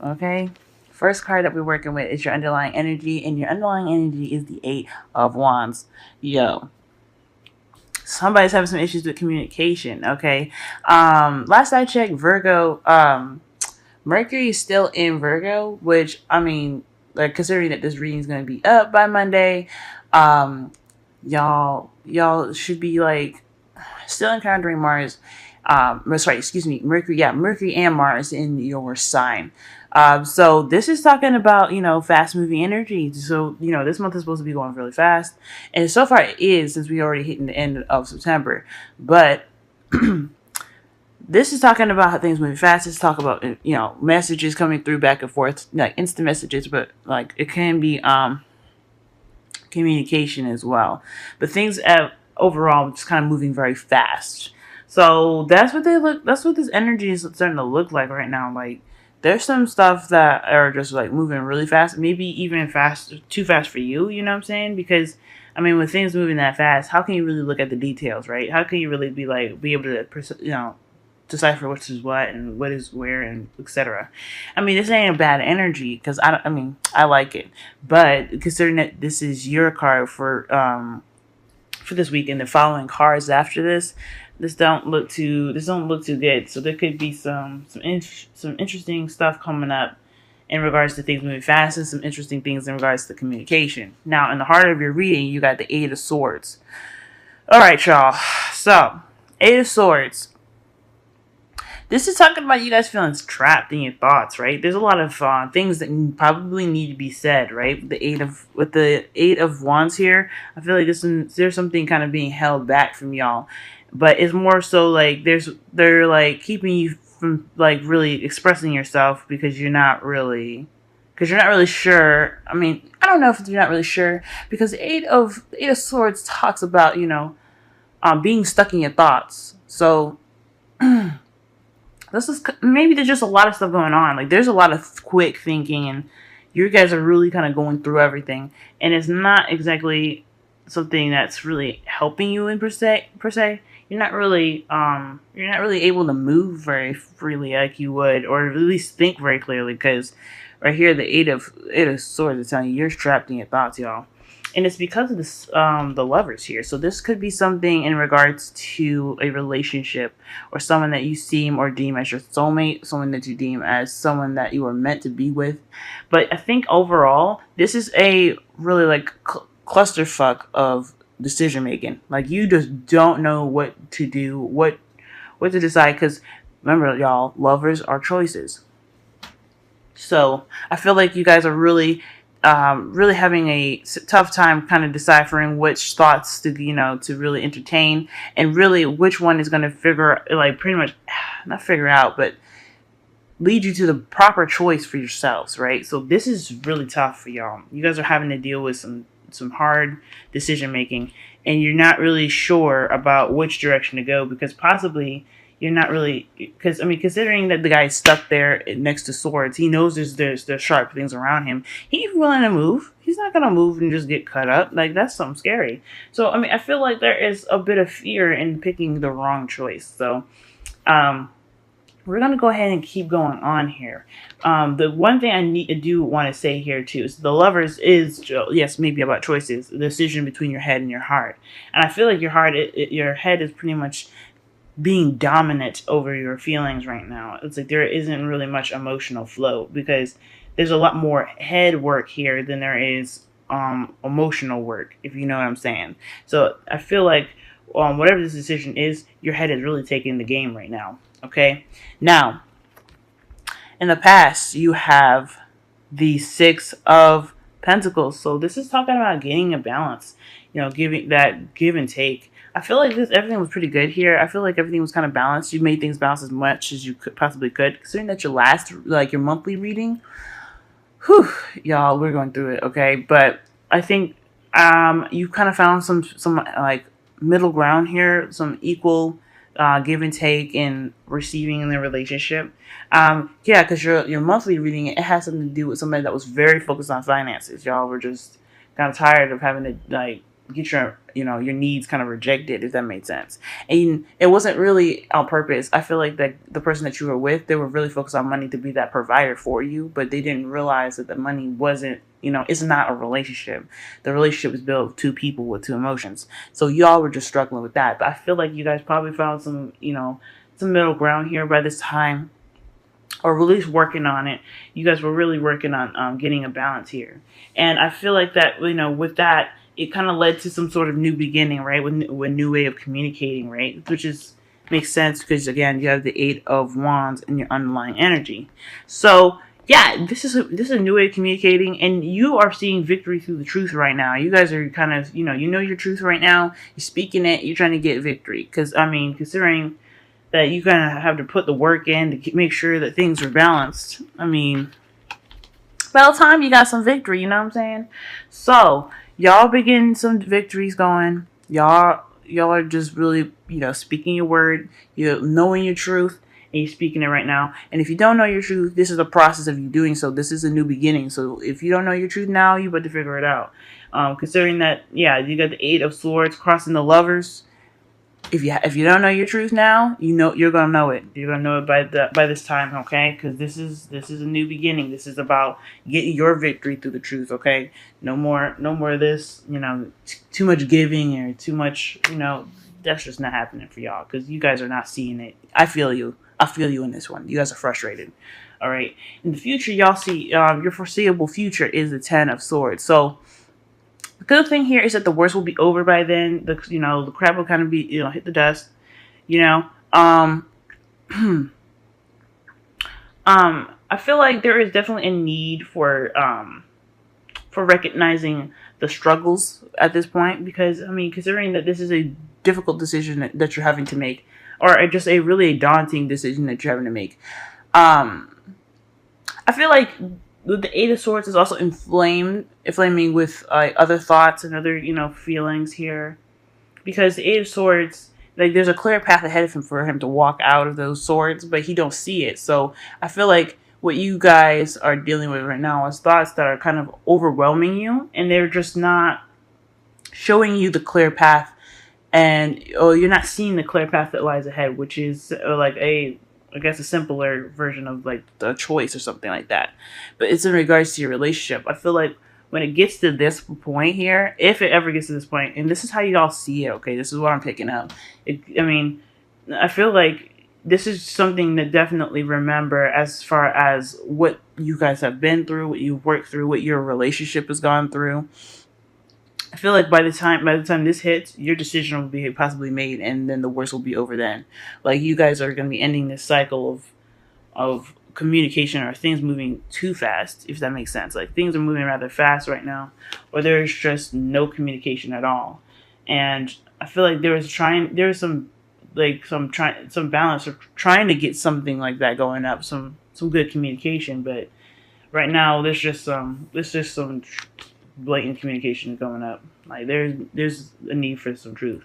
okay? First card that we're working with is your underlying energy, and your underlying energy is the Eight of Wands. Yo, somebody's having some issues with communication, okay? Last I checked, Virgo, Mercury is still in Virgo, which, I mean, like, considering that this reading is going to be up by Monday, um, y'all should be, like, still encountering Mars. Sorry, excuse me, Mercury. Yeah, Mercury and Mars in your sign. So this is talking about, fast moving energy. So, this month is supposed to be going really fast. And so far it is, since we already hitting the end of September. But this is talking about how things moving fast. It's talking about, messages coming through back and forth, like instant messages, but like it can be communication as well. But things overall just kind of moving very fast. So that's what this energy is starting to look like right now. Like, there's some stuff that are just like moving really fast, maybe even too fast for you, you know what I'm saying? Because I mean, with things moving that fast, how can you really look at the details, right? How can you really be able to decipher what is what and what is where and etc. I mean, this ain't a bad energy, because I like it, but considering that this is your card for this week, and the following cards after this don't look too good. So there could be some interesting stuff coming up in regards to things moving fast, and some interesting things in regards to communication. Now, in the heart of your reading, you got the Eight of Swords. All right, y'all. So, Eight of Swords. This is talking about you guys feeling trapped in your thoughts, right? There's a lot of things that probably need to be said, right? With the Eight of Wands here, I feel like there's something kind of being held back from y'all, but it's more so like they're like keeping you from like really expressing yourself because you're not really sure. I mean, I don't know if you're not really sure, because the Eight of Swords talks about being stuck in your thoughts. So. Maybe there's just a lot of stuff going on. Like, there's a lot of quick thinking, and you guys are really kind of going through everything, and it's not exactly something that's really helping you in per se. You're not really able to move very freely like you would, or at least think very clearly, because right here the Eight of Swords is telling you you're trapped in your thoughts, y'all. And it's because of this, the Lovers here. So this could be something in regards to a relationship, or someone that you seem or deem as your soulmate, someone that you deem as someone that you are meant to be with. But I think overall, this is a really like clusterfuck of decision making. Like, you just don't know what to do, what to decide. Because remember, y'all, lovers are choices. So I feel like you guys are really having a tough time kind of deciphering which thoughts to really entertain, and really which one is going to pretty much not figure out, but lead you to the proper choice for yourselves, right? So this is really tough for y'all. You guys are having to deal with some hard decision making, and you're not really sure about which direction to go, because possibly you're not really, because I mean, considering that the guy's stuck there next to swords, he knows there's sharp things around him. He's willing to move. He's not gonna move and just get cut up. Like, that's something scary. So I mean, I feel like there is a bit of fear in picking the wrong choice. So we're gonna go ahead and keep going on here. The one thing I do want to say here too is the Lovers is, yes, maybe about choices, the decision between your head and your heart. And I feel like your head is pretty much being dominant over your feelings right now. It's like there isn't really much emotional flow, because there's a lot more head work here than there is emotional work, if you know what I'm saying. So I feel like whatever this decision is, your head is really taking the game right now. Okay, now in the past you have the Six of Pentacles. So this is talking about getting a balance, giving that give and take. I feel like everything was pretty good here. I feel like everything was kind of balanced. You made things balance as much as you possibly could. Considering that your monthly reading, whew, y'all, we're going through it, okay? But I think you kind of found some like middle ground here, some equal give and take in receiving in the relationship. Yeah, because your monthly reading, it has something to do with somebody that was very focused on finances. Y'all were just kind of tired of having to get your, your needs kind of rejected, if that made sense. And it wasn't really on purpose. I feel like that the person that you were with, they were really focused on money to be that provider for you, but they didn't realize that the money wasn't, it's not a relationship. The relationship is built of two people with two emotions. So y'all were just struggling with that. But I feel like you guys probably found some, some middle ground here by this time, or at least working on it. You guys were really working on getting a balance here. And I feel like that, with that, it kind of led to some sort of new beginning, right? With a new way of communicating, right? Which is makes sense because, again, you have the Eight of Wands in your underlying energy. So yeah, this is a new way of communicating, and you are seeing victory through the truth right now. You guys are kind of, you know your truth right now. You're speaking it. You're trying to get victory. Because, I mean, considering that you kind of have to put the work in to make sure that things are balanced. I mean, by the time you got some victory, you know what I'm saying? So, y'all be getting some victories going. Y'all are just really, speaking your word. You're knowing your truth, and you're speaking it right now. And if you don't know your truth, this is a process of you doing so. This is a new beginning. So, if you don't know your truth now, you better figure it out. Considering that, yeah, you got the Eight of Swords crossing the Lovers. If you don't know your truth now, you're gonna know it. You're gonna know it by this time, okay? Because this is a new beginning. This is about getting your victory through the truth, okay? No more of this, too much giving or too much, that's just not happening for y'all because you guys are not seeing it. I feel you. I feel you in this one. You guys are frustrated. All right. In the future, y'all see your foreseeable future is the Ten of Swords. So the good thing here is that the worst will be over by then. The crap will kind of be, hit the dust. I feel like there is definitely a need for recognizing the struggles at this point, because, I mean, considering that this is a difficult decision that you're having to make, or just a really daunting decision that you're having to make. I feel like the Eight of Swords is also inflaming with other thoughts and other, feelings here. Because the Eight of Swords, like, there's a clear path ahead of him for him to walk out of those swords, but he don't see it. So I feel like what you guys are dealing with right now is thoughts that are kind of overwhelming you, and they're just not showing you the clear path, and you're not seeing the clear path that lies ahead, which is I guess a simpler version of like the choice or something like that. But it's in regards to your relationship. I feel like when it gets to this point here, if it ever gets to this point, and this is how you all see it, okay, this is what I'm picking up. I feel like this is something to definitely remember as far as what you guys have been through, what you've worked through, what your relationship has gone through. I feel like by the time this hits, your decision will be possibly made, and then the worst will be over then. Like, you guys are going to be ending this cycle of communication, or things moving too fast, if that makes sense. Like, things are moving rather fast right now, or there's just no communication at all. And I feel like there's some balance of trying to get something like that going up, some good communication, but right now there's just some blatant communication going up. Like, there's a need for some truth.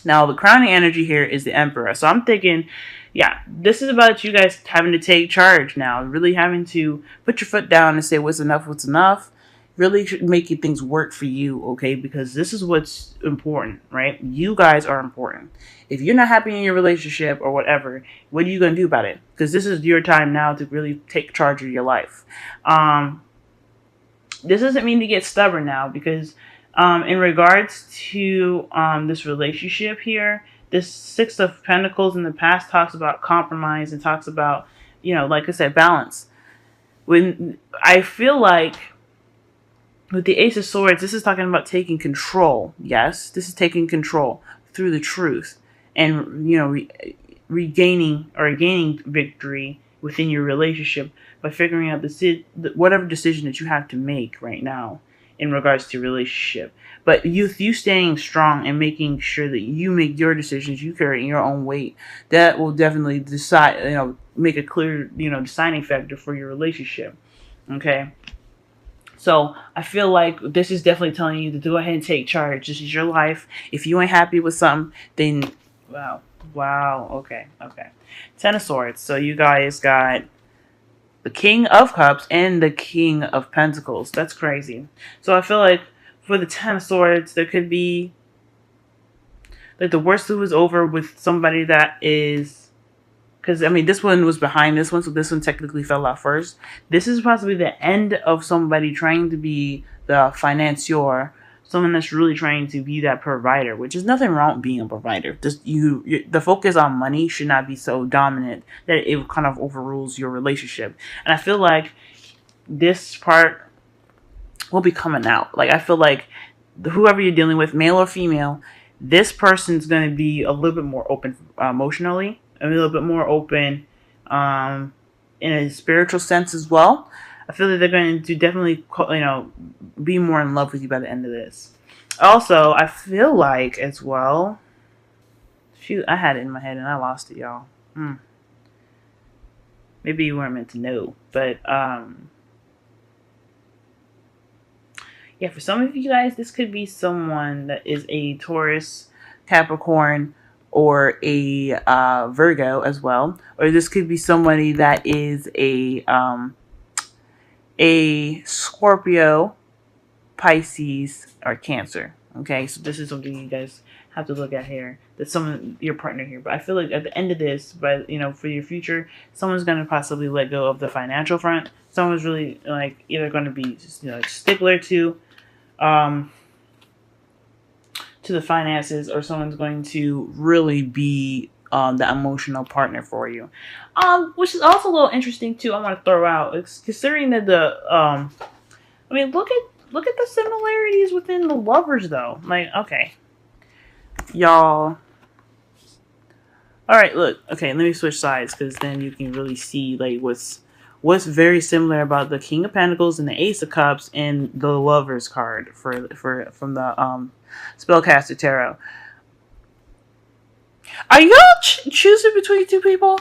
Now, the crowning energy here is the Emperor. So I'm thinking, yeah, this is about you guys having to take charge now, really having to put your foot down and say what's enough, really making things work for you, okay? Because this is what's important, right? You guys are important. If you're not happy in your relationship or whatever, what are you going to do about it? Because this is your time now to really take charge of your life. This doesn't mean to get stubborn now, because in regards to this relationship here, this Six of Pentacles in the past talks about compromise and talks about, like I said, balance. When I feel like with the Ace of Swords, this is talking about taking control. Yes, this is taking control through the truth, and regaining or gaining victory within your relationship by figuring out whatever decision that you have to make right now in regards to your relationship. But you staying strong and making sure that you make your decisions, you carry your own weight, that will definitely make a clear, deciding factor for your relationship. Okay. So I feel like this is definitely telling you to go ahead and take charge. This is your life. If you ain't happy with something, then wow. Okay. Ten of Swords. So you guys got the King of Cups and the King of Pentacles. That's crazy. So I feel like For the Ten of Swords, there could be like the worst was over with somebody that is, because I mean this one was behind this one, so this one technically fell out first. This is possibly the end of somebody trying to be the financier, someone that's really trying to be that provider, which is nothing wrong with being a provider. Just the focus on money should not be so dominant that it kind of overrules your relationship. And I feel like this part will be coming out. Like I feel like whoever you're dealing with, male or female, this person's going to be a little bit more open emotionally, a little bit more open in a spiritual sense as well. I feel like they're going to definitely, be more in love with you by the end of this. Also, I feel like as well, shoot, I had it in my head and I lost it, y'all. Maybe you weren't meant to know, but yeah, for some of you guys, this could be someone that is a Taurus, Capricorn, or a Virgo as well. Or this could be somebody that is a Scorpio, Pisces, or Cancer. Okay, so this is something you guys have to look at here. That's someone, your partner here. But I feel like at the end of this, but for your future, someone's going to possibly let go of the financial front. Someone's really like either going to be just, stickler to the finances, or someone's going to really be the emotional partner for you, which is also a little interesting too. I want to throw out, considering that I mean, look at the similarities within the lovers though. Like, okay, y'all. All right, look. Okay, let me switch sides because then you can really see like what's very similar about the King of Pentacles and the Ace of Cups and the Lovers card from the Spellcaster Tarot. Are y'all choosing between two people?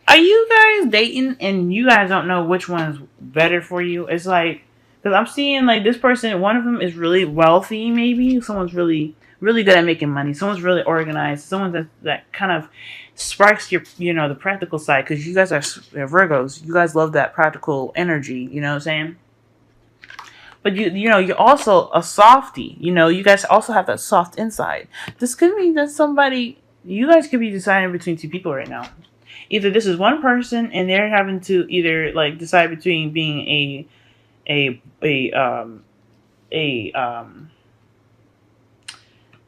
Are you guys dating and you guys don't know which one's better for you? It's like, because I'm seeing like this person, one of them is really wealthy, maybe someone's really good at making money, someone's really organized, someone that kind of sparks your the practical side, because you guys are Virgos, you guys love that practical energy, you know what I'm saying? But you're also a softie, you guys also have that soft inside. This could mean that you guys could be deciding between two people right now. Either this is one person and they're having to either like decide between being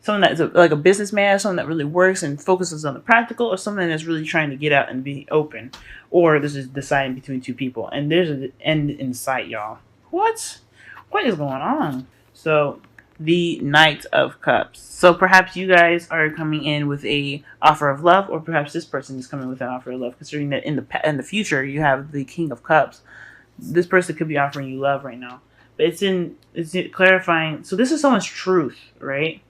someone that's like a businessman, someone that really works and focuses on the practical, or someone that's really trying to get out and be open. Or this is deciding between two people. And there's an end in sight, y'all. What is going on? So, the Knight of Cups. So perhaps you guys are coming in with a offer of love, or perhaps this person is coming with an offer of love, considering that in the future you have the King of Cups. This person could be offering you love right now. But it's clarifying. So this is someone's truth, right?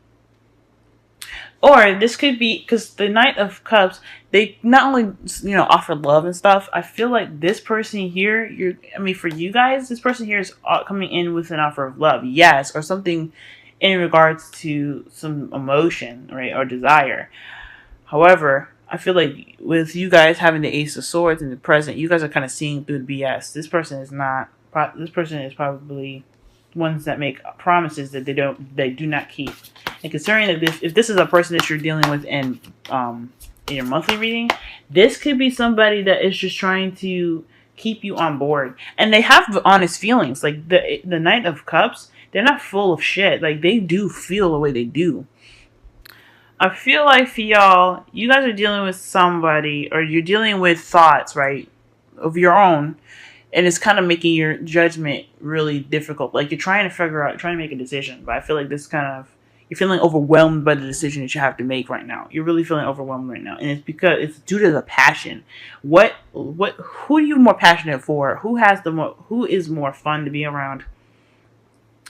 Or this could be, because the Knight of Cups, they not only, offer love and stuff. I feel like this person here, for you guys, this person here is coming in with an offer of love. Yes, or something in regards to some emotion, right, or desire. However, I feel like with you guys having the Ace of Swords in the present, you guys are kind of seeing through the BS. This person is not, this person is probably ones that make promises that they do not keep. And considering that if this is a person that you're dealing with in your monthly reading, this could be somebody that is just trying to keep you on board, and they have honest feelings. Like the Knight of Cups, they're not full of shit. Like they do feel the way they do. I feel like for y'all, you guys are dealing with somebody, or you're dealing with thoughts, right, of your own. And it's kind of making your judgment really difficult. Like you're trying to make a decision. But I feel like you're feeling overwhelmed by the decision that you have to make right now. You're really feeling overwhelmed right now. And it's because it's due to the passion. Who are you more passionate for? Who is more fun to be around?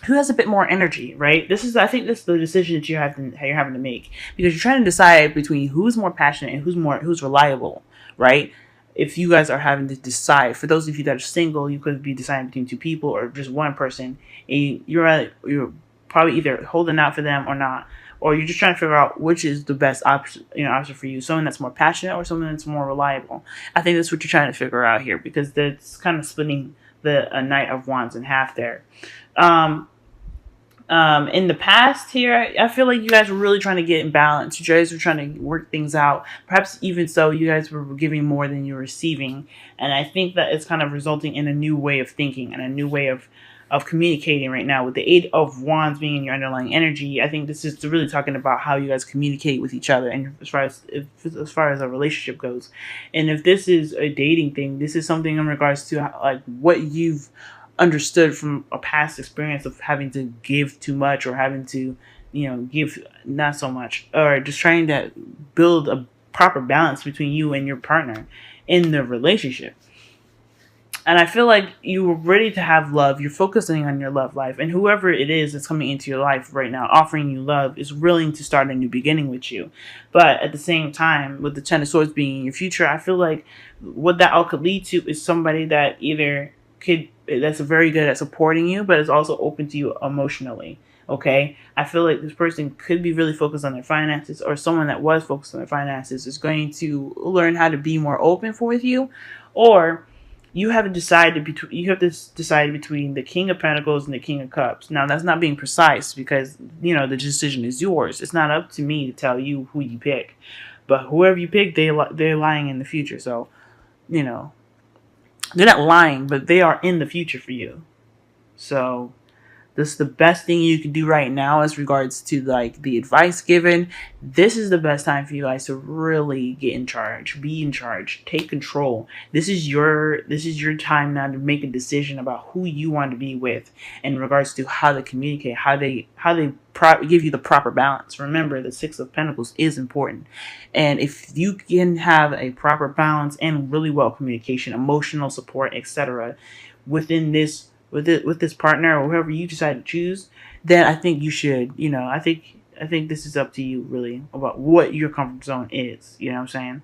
Who has a bit more energy, right? I think this is the decision that you're having to make. Because you're trying to decide between who's more passionate and who's reliable, right? If you guys are having to decide, for those of you that are single, you could be deciding between two people or just one person, and you're probably either holding out for them or not, or you're just trying to figure out which is the best option for you. Someone that's more passionate or someone that's more reliable. I think that's what you're trying to figure out here, because that's kind of splitting the Knight of Wands in half there. In the past here, I feel like you guys were really trying to get in balance. You guys were trying to work things out. Perhaps even so, you guys were giving more than you're receiving. And I think that it's kind of resulting in a new way of thinking and a new way of communicating right now. With the Eight of Wands being in your underlying energy, I think this is really talking about how you guys communicate with each other, and as far as a relationship goes. And if this is a dating thing, this is something in regards to like what you've understood from a past experience of having to give too much, or having to, give not so much, or just trying to build a proper balance between you and your partner in the relationship. And I feel like you're ready to have love. You're focusing on your love life. And whoever it is that's coming into your life right now, offering you love, is willing to start a new beginning with you. But at the same time, with the Ten of Swords being in your future, I feel like what that all could lead to is somebody that either that's very good at supporting you, but is also open to you emotionally. Okay, I feel like this person could be really focused on their finances, or someone that was focused on their finances is going to learn how to be more open with you, or you have to decide between the King of Pentacles and the King of Cups. Now, that's not being precise, because the decision is yours. It's not up to me to tell you who you pick, but whoever you pick, they're lying in the future. So, they're not lying, but they are in the future for you. So this is the best thing you can do right now as regards to like the advice given. This is the best time for you guys to really get in charge, be in charge, take control. This is your time now to make a decision about who you want to be with in regards to how they communicate, how they give you the proper balance. Remember, the Six of Pentacles is important. And if you can have a proper balance and really well communication, emotional support, etc. within this with this partner or whoever you decide to choose, then I think you should, I think this is up to you really about what your comfort zone is. You know what I'm saying?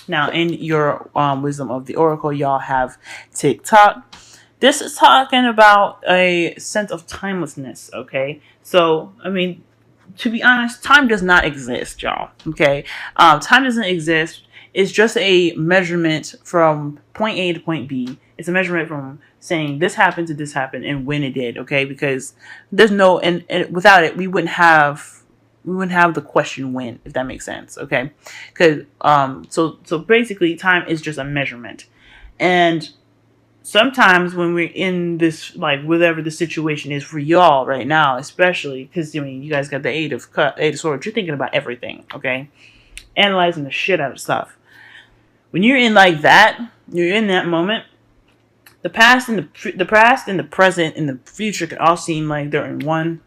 Now, in your wisdom of the oracle, y'all have TikTok. This is talking about a sense of timelessness. Okay, so I mean, to be honest, time does not exist, y'all. Okay, time doesn't exist. It's just a measurement from point A to point B. It's a measurement from saying this happened to this happened and when it did. Okay, because there's no and without it, we wouldn't have the question when, if that makes sense. Okay, because so basically, time is just a measurement, and sometimes when we're in this, like, whatever the situation is for y'all right now, especially because you guys got the Eight of Swords, you're thinking about everything. Okay, analyzing the shit out of stuff. When you're in like that, you're in that moment. The past and the present and the future can all seem like they're in one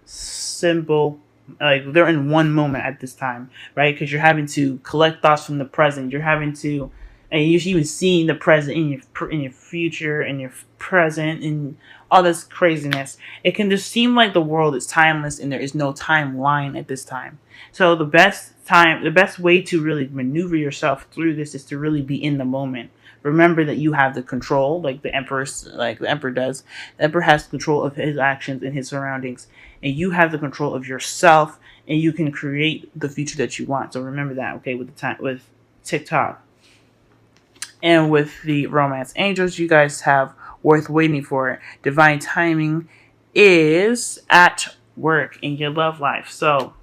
they're in one moment at this time, right? Because you're having to collect thoughts from the present. You're having to, and you're even seeing the present in your future and your present and all this craziness. It can just seem like the world is timeless and there is no timeline at this time. So the best way to really maneuver yourself through this is to really be in the moment. Remember that you have the control, like the Emperor does. The Emperor has control of his actions and his surroundings, and you have the control of yourself, and you can create the future that you want. So remember that, okay? With TikTok and with the Romance Angels, you guys have worth waiting for. Divine timing is at work in your love life. So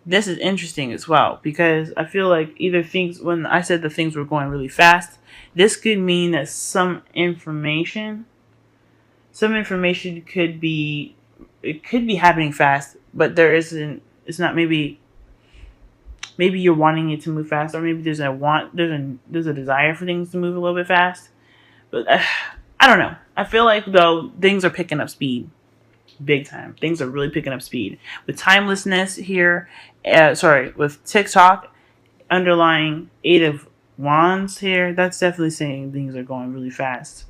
this is interesting as well, because I feel like when I said the things were going really fast, this could mean that some information could be happening fast, but it's not. Maybe you're wanting it to move fast, or maybe there's a desire for things to move a little bit fast. But I don't know. I feel like, though, things are picking up speed. Big time. Things are really picking up speed. With timelessness here, with TikTok, underlying Eight of Wands here, that's definitely saying things are going really fast.